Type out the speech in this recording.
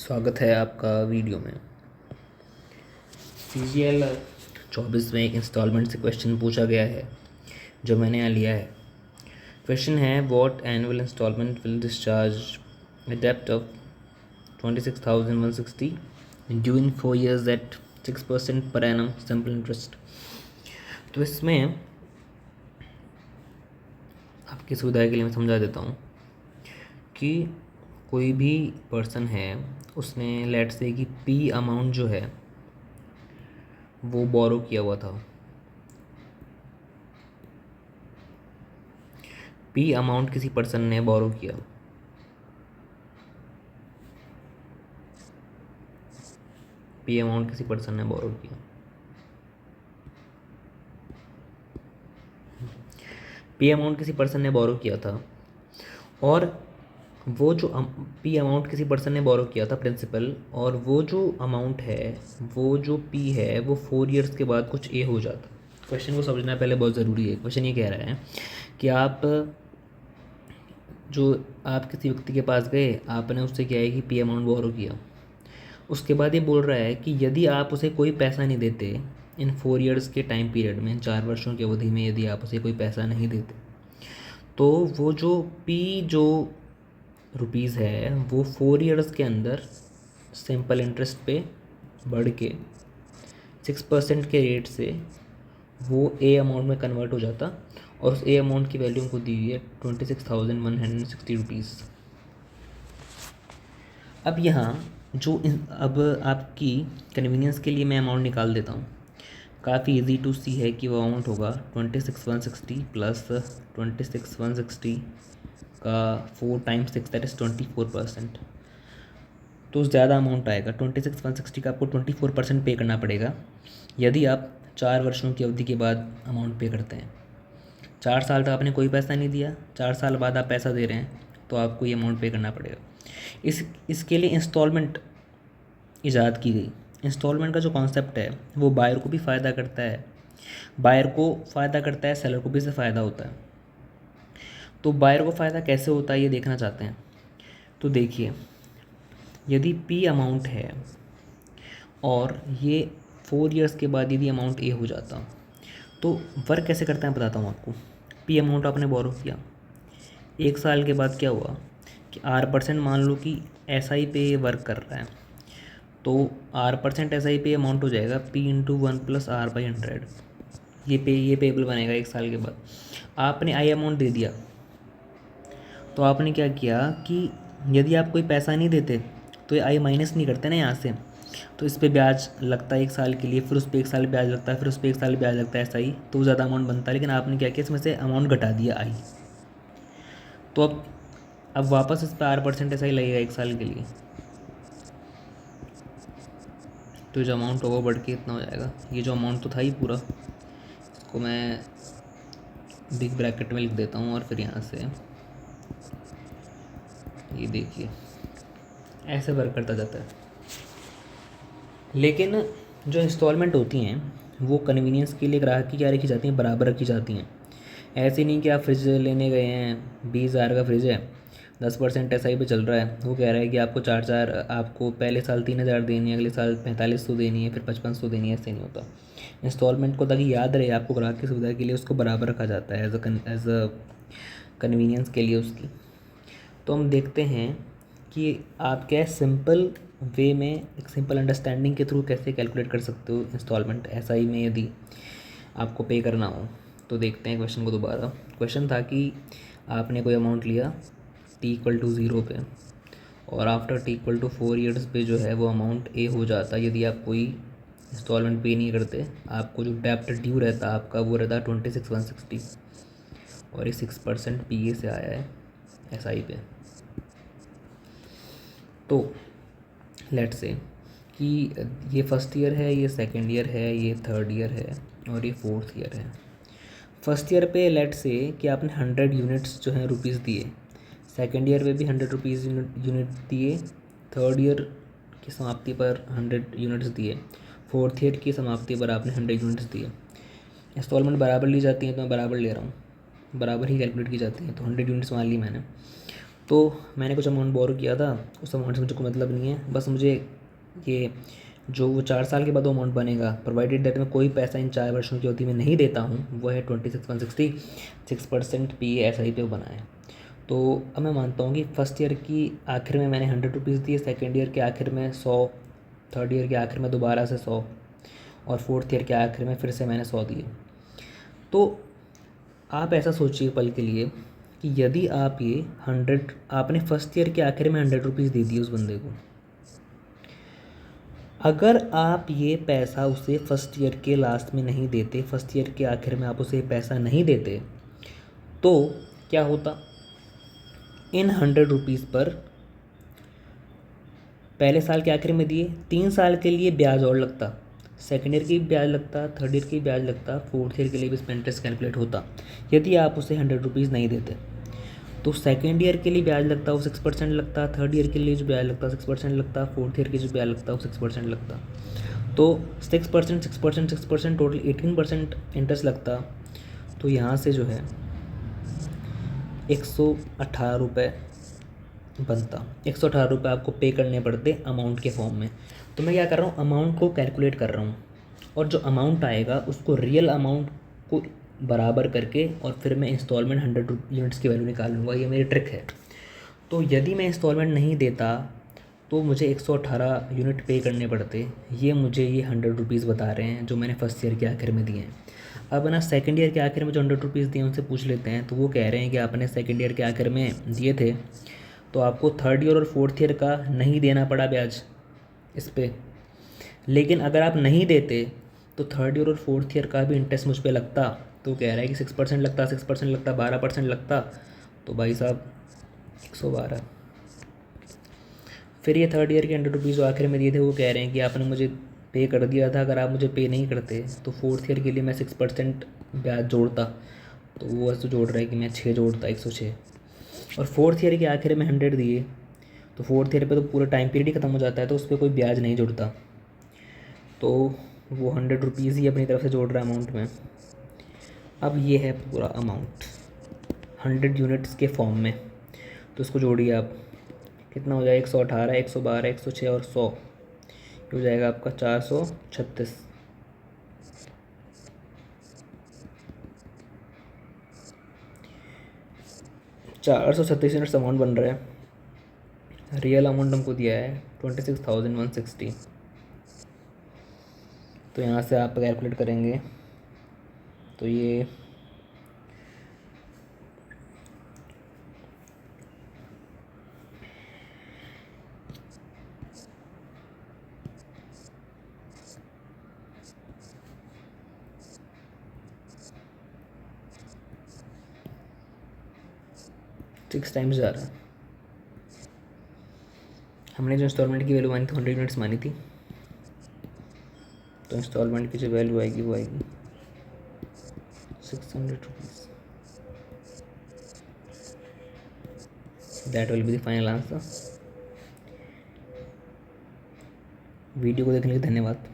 स्वागत है आपका वीडियो में। CGL 24 में एक इंस्टॉलमेंट से क्वेश्चन पूछा गया है जो मैंने यहाँ लिया है। क्वेश्चन है what annual installment will discharge डेप्ट of 26,160 due in 4 years at 6% per annum simple interest. तो इसमें आपकी सुविधा के लिए मैं समझा देता हूँ कि कोई भी पर्सन है, उसने लेट से कि P अमाउंट जो है वो बोरो किया हुआ था। P अमाउंट किसी पर्सन ने बोरो किया। P अमाउंट किसी पर्सन ने बोरो किया। P अमाउंट किसी पर्सन ने बोरो किया था और वो जो P अमाउंट किसी पर्सन ने बोरो किया था प्रिंसिपल, और वो जो अमाउंट है, वो जो P है वो 4 years के बाद कुछ A हो जाता। क्वेश्चन को समझना पहले बहुत ज़रूरी है। क्वेश्चन ये कह रहा है कि आप किसी व्यक्ति के पास गए, आपने उससे क्या है कि P अमाउंट बोरो किया। उसके बाद ये बोल रहा है कि यदि आप उसे कोई पैसा नहीं देते इन 4 years के टाइम पीरियड में, 4 वर्षों की अवधि में यदि आप उसे कोई पैसा नहीं देते, तो वो जो P जो रुपीज़ है वो 4 years के अंदर सिंपल इंटरेस्ट पे बढ़ के 6% के रेट से वो A अमाउंट में कन्वर्ट हो जाता, और उस A अमाउंट की वैल्यू उनको दी हुई है 26,160 रुपीज़। अब यहाँ अब आपकी कन्वीनियंस के लिए मैं अमाउंट निकाल देता हूँ। काफ़ी इजी टू सी है कि वो अमाउंट होगा 26,160 प्लस 26,160 का 4 times 6 दैट इज़ 24%। तो ज़्यादा अमाउंट आएगा। 26,160 का आपको 24% पे करना पड़ेगा यदि आप 4 वर्षों की अवधि के बाद अमाउंट पे करते हैं। 4 साल तक आपने कोई पैसा नहीं दिया, 4 साल बाद आप पैसा दे रहे हैं, तो आपको ये अमाउंट पे करना पड़ेगा। इसके लिए इंस्टॉलमेंट ईजाद की गई। इंस्टॉलमेंट का जो कॉन्सेप्ट है वो बायर को भी फ़ायदा करता है, बायर को फ़ायदा करता है, सेलर को भी इससे फ़ायदा होता है। तो बायर को फ़ायदा कैसे होता है ये देखना चाहते हैं। तो देखिए, यदि P अमाउंट है और ये 4 years के बाद यदि अमाउंट A हो जाता, तो वर्क कैसे करता है बताता हूँ आपको। P अमाउंट आपने बोरो किया, 1 साल के बाद क्या हुआ कि R% मान लो कि SI पे वर्क कर रहा है, तो R% SI पे अमाउंट हो जाएगा P × 1 + R/100। ये पेबल बनेगा 1 साल के बाद। आपने I अमाउंट दे दिया, तो आपने क्या किया कि यदि आप कोई पैसा नहीं देते तो ये I माइनस नहीं करते ना यहाँ से, तो इस पर ब्याज लगता है 1 साल के लिए, फिर उस पर 1 साल ब्याज लगता है, फिर उस पर 1 साल ब्याज लगता है, ऐसा ही तो ज़्यादा अमाउंट बनता है। लेकिन आपने क्या किया, इसमें से अमाउंट घटा दिया I। तो अब वापस इस पर R% ऐसा ही लगेगा 1 साल के लिए, तो जो अमाउंट होगा बढ़ के इतना हो जाएगा। ये जो अमाउंट तो था ही पूरा, इसको मैं बिग ब्रैकेट में लिख देता हूँ और फिर यहाँ से ये देखिए ऐसे वर्क करता जाता है। लेकिन जो इंस्टॉलमेंट होती हैं वो कन्वीनियंस के लिए ग्राहक की क्या रखी जाती हैं, बराबर रखी जाती हैं। ऐसे नहीं कि आप फ्रिज लेने गए हैं, 20,000 का फ्रिज है, 10% SI पे चल रहा है, वो कह रहा है कि आपको पहले साल 3,000 देनी है, अगले साल 4500 देनी है, फिर 5500 देनी है। ऐसे नहीं होता। इंस्टॉलमेंट को ताकि याद रहे आपको, ग्राहक की सुविधा के लिए उसको बराबर रखा जाता है एज अ कन्वीनियंस के लिए उसकी। तो हम देखते हैं कि आप क्या सिंपल वे में, एक सिंपल अंडरस्टैंडिंग के थ्रू कैसे कैलकुलेट कर सकते हो इंस्टॉलमेंट SI में यदि आपको पे करना हो। तो देखते हैं क्वेश्चन को दोबारा। क्वेश्चन था कि आपने कोई अमाउंट लिया T = 0 पे, और आफ्टर T = 4 years पे जो है वो अमाउंट A हो जाता यदि आप कोई इंस्टॉलमेंट पे नहीं करते। आपको जो डेप्ट ड्यू रहता आपका वो रहता 26,160, और ये 6% PA से आया है SI पे। तो लेट से कि ये फर्स्ट ईयर है, ये सेकंड ईयर है, ये थर्ड ईयर है, और ये फोर्थ ईयर है। फर्स्ट ईयर पे लेट से कि आपने 100 यूनिट्स जो हैं रुपीज़ दिए, सेकंड ईयर में भी 100 रुपीज़ यूनिट दिए, थर्ड ईयर की समाप्ति पर 100 यूनिट्स दिए, फोर्थ ईयर की समाप्ति पर आपने 100 यूनिट्स दिए। इंस्टॉलमेंट बराबर ली जाती हैं तो मैं बराबर ले रहा हूँ, बराबर ही कैलकुलेट की जाती है। तो 100 यूनिट्स मान ली मैंने। तो मैंने कुछ अमाउंट बोरो किया था, उस अमाउंट से मुझे कोई मतलब नहीं है, बस मुझे ये जो वो 4 साल के बाद वो अमाउंट बनेगा, प्रोवाइडेड दैट मैं कोई पैसा इन 4 वर्षों की अवधि में नहीं देता हूँ, वो है 26,160, 6% PSI पे वो बना है। तो अब मैं मानता हूँ कि फर्स्ट ईयर की आखिर में मैंने 100 रुपीज़ दिए, सेकेंड ईयर के आखिर में 100, थर्ड ईयर के आखिर में दोबारा से 100, और फोर्थ ईयर के आखिर में फिर से मैंने 100 दिए। तो आप ऐसा सोचिए पल के लिए कि यदि आप ये 100, आपने फर्स्ट ईयर के आखिर में 100 रुपीज़ दे दिए उस बंदे को, अगर आप ये पैसा उसे फर्स्ट ईयर के लास्ट में नहीं देते, फर्स्ट ईयर के आखिर में आप उसे पैसा नहीं देते, तो क्या होता, इन 100 रुपीज़ पर पहले साल के आखिर में दिए, 3 साल के लिए ब्याज और लगता, सेकेंड ईयर की भी ब्याज लगता, थर्ड ईयर की ब्याज लगता, फोर्थ ईयर के लिए भी इसमें इंटरेस्ट कैलकुलेट होता, यदि आप उसे 100 रुपीज़ नहीं देते। तो सेकेंड ईयर के लिए ब्याज लगता वो 6% लगता, थर्ड ईयर के लिए जो ब्याज लगता 6% लगता, फोर्थ ईयर के जो ब्याज लगता वो 6% लगता। तो 6%, 6%, 6%, टोटल 18% इंटरेस्ट लगता। तो यहाँ से जो है 118 रुपये बनता, 118 रुपये आपको पे करने पड़ते अमाउंट के फॉर्म में। तो मैं क्या कर रहा हूँ, अमाउंट को कैलकुलेट कर रहा हूँ, और जो अमाउंट आएगा उसको रियल अमाउंट को बराबर करके और फिर मैं इंस्टॉलमेंट 100 यूनिट्स की वैल्यू निकाल लूँगा, ये मेरी ट्रिक है। तो यदि मैं इंस्टॉलमेंट नहीं देता तो मुझे 118 यूनिट पे करने पड़ते, ये मुझे ये 100 रुपीज़ बता रहे हैं जो मैंने फर्स्ट ईयर के आखिर में दिए हैं। अब ना सेकंड ईयर के आखिर में जो 100 रुपीज़ दिए उनसे पूछ लेते हैं, तो वो कह रहे हैं कि आपने सेकंड ईयर के आखिर में दिए थे तो आपको थर्ड ईयर और फोर्थ ईयर का नहीं देना पड़ा ब्याज इस पर, लेकिन अगर आप नहीं देते तो थर्ड ईयर और फोर्थ ईयर का भी इंटरेस्ट मुझ पर लगता। तो कह रहा है कि 6% लगता, 6% लगता, 12% लगता, तो भाई साहब 112। फिर ये थर्ड ईयर के 100 रुपीज़ जो आखिर में दिए थे वो कह रहे हैं कि आपने मुझे पे कर दिया था, अगर आप मुझे पे नहीं करते तो फोर्थ ईयर के लिए मैं 6% ब्याज जोड़ता। तो वो ऐसे जोड़ रहा है कि मैं 6 जोड़ता, 106। और फोर्थ ईयर के आखिर में 100 दिए, तो फोर्थ ईयर पे तो पूरा टाइम पीरियड ही ख़त्म हो जाता है, तो उस पर कोई ब्याज नहीं जुड़ता। तो वो 100 रुपीज़ ही अपनी तरफ से जोड़ रहा है अमाउंट में। अब ये है पूरा अमाउंट 100 यूनिट्स के फॉर्म में, तो इसको जोड़िए आप, कितना हो जाएगा, 118, 112, 106 और 100, ये हो जाएगा आपका 436। 436 यूनिट्स अमाउंट बन रहा है। रियल अमाउंट हमको दिया है 26,160। तो यहाँ से आप कैलकुलेट करेंगे तो ये 6 टाइम्स जा रहा है। हमने जो इंस्टॉलमेंट की वैल्यू मानी थी 100 यूनिट्स मानी थी, तो इंस्टॉलमेंट की जो वैल्यू आएगी वो आएगी 600 rupees. That will be the final answer. Video को देखने के लिए धन्यवाद।